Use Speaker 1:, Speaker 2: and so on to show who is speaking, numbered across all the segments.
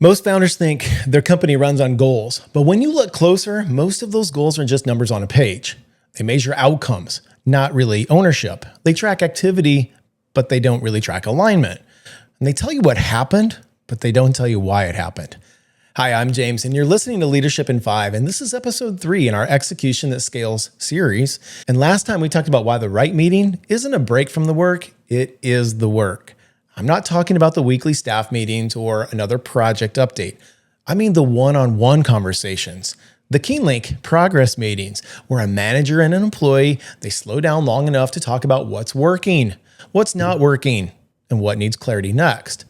Speaker 1: Most founders think their company runs on goals, but when you look closer, most of those goals are just numbers on a page. They measure outcomes, not really ownership. They track activity, but they don't really track alignment. And they tell you what happened, but they don't tell you why it happened. Hi, I'm James, and you're listening to Leadership in 5, and this is episode 3 in our Execution That Scales series. And last time we talked about why the right meeting isn't a break from the work, it is the work. I'm not talking about the weekly staff meetings or another project update. I mean the one-on-one conversations, the KeyneLink progress meetings, where a manager and an employee, they slow down long enough to talk about what's working, what's not working, and what needs clarity next.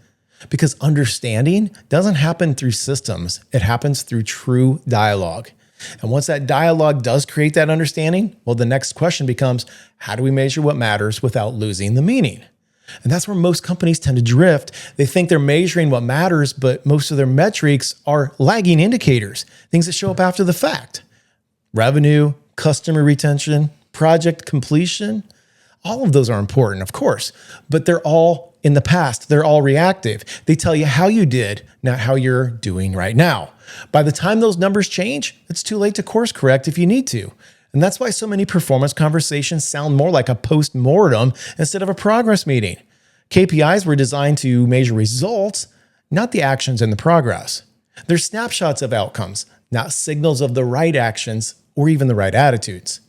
Speaker 1: Because understanding doesn't happen through systems, it happens through true dialogue. And once that dialogue does create that understanding, well, the next question becomes, how do we measure what matters without losing the meaning? And that's where most companies tend to drift. They think they're measuring what matters, but most of their metrics are lagging indicators, things that show up after the fact. Revenue, customer retention, project completion, all of those are important, of course, but they're all in the past. They're all reactive. They tell you how you did, not how you're doing right now. By the time those numbers change, it's too late to course correct if you need to. And that's why so many performance conversations sound more like a post-mortem instead of a progress meeting. KPIs were designed to measure results, not the actions and the progress. They're snapshots of outcomes, not signals of the right actions or even the right attitudes.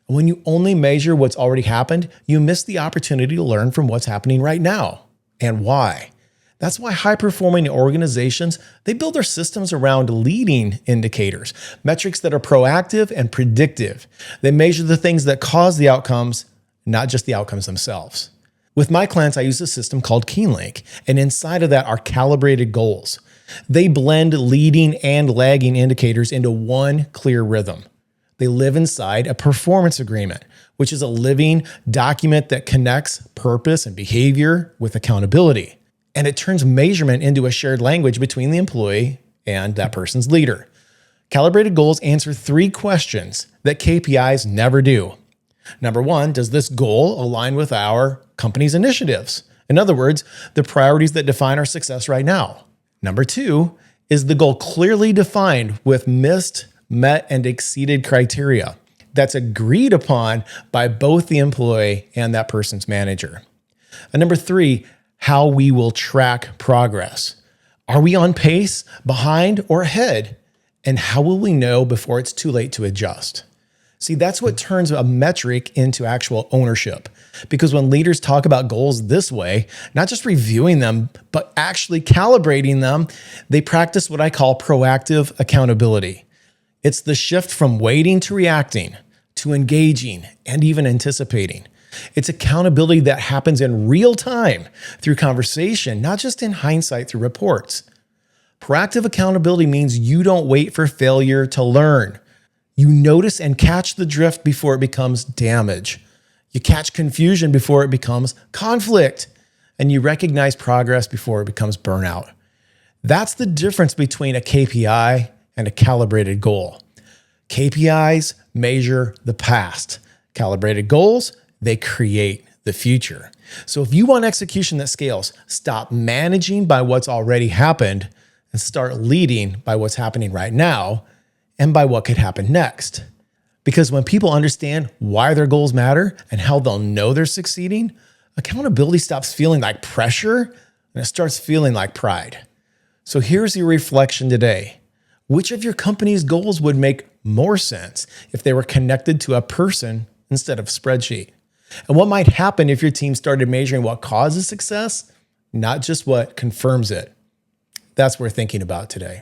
Speaker 1: And when you only measure what's already happened, you miss the opportunity to learn from what's happening right now and why. That's why high-performing organizations, they build their systems around leading indicators, metrics that are proactive and predictive. They measure the things that cause the outcomes, not just the outcomes themselves. With my clients, I use a system called KeyneLink, and inside of that are calibrated goals. They blend leading and lagging indicators into one clear rhythm. They live inside a performance agreement, which is a living document that connects purpose and behavior with accountability. And it turns measurement into a shared language between the employee and that person's leader. Calibrated goals answer 3 questions that KPIs never do. Number 1, does this goal align with our company's initiatives? In other words, the priorities that define our success right now. Number 2, is the goal clearly defined with missed, met, and exceeded criteria that's agreed upon by both the employee and that person's manager? And number 3, how we will track progress. Are we on pace, behind, or ahead? And how will we know before it's too late to adjust? See, that's what turns a metric into actual ownership. Because when leaders talk about goals this way, not just reviewing them, but actually calibrating them, they practice what I call proactive accountability. It's the shift from waiting to reacting, to engaging, and even anticipating. It's accountability that happens in real time through conversation, not just in hindsight through reports. Proactive accountability means you don't wait for failure to learn. You notice and catch the drift before it becomes damage. You catch confusion before it becomes conflict. And you recognize progress before it becomes burnout. That's the difference between a KPI and a calibrated goal. KPIs measure the past. Calibrated goals, they create the future. So if you want execution that scales, stop managing by what's already happened and start leading by what's happening right now and by what could happen next. Because when people understand why their goals matter and how they'll know they're succeeding, accountability stops feeling like pressure and it starts feeling like pride. So here's your reflection today. Which of your company's goals would make more sense if they were connected to a person instead of a spreadsheet? And what might happen if your team started measuring what causes success, not just what confirms it? That's what we're thinking about today.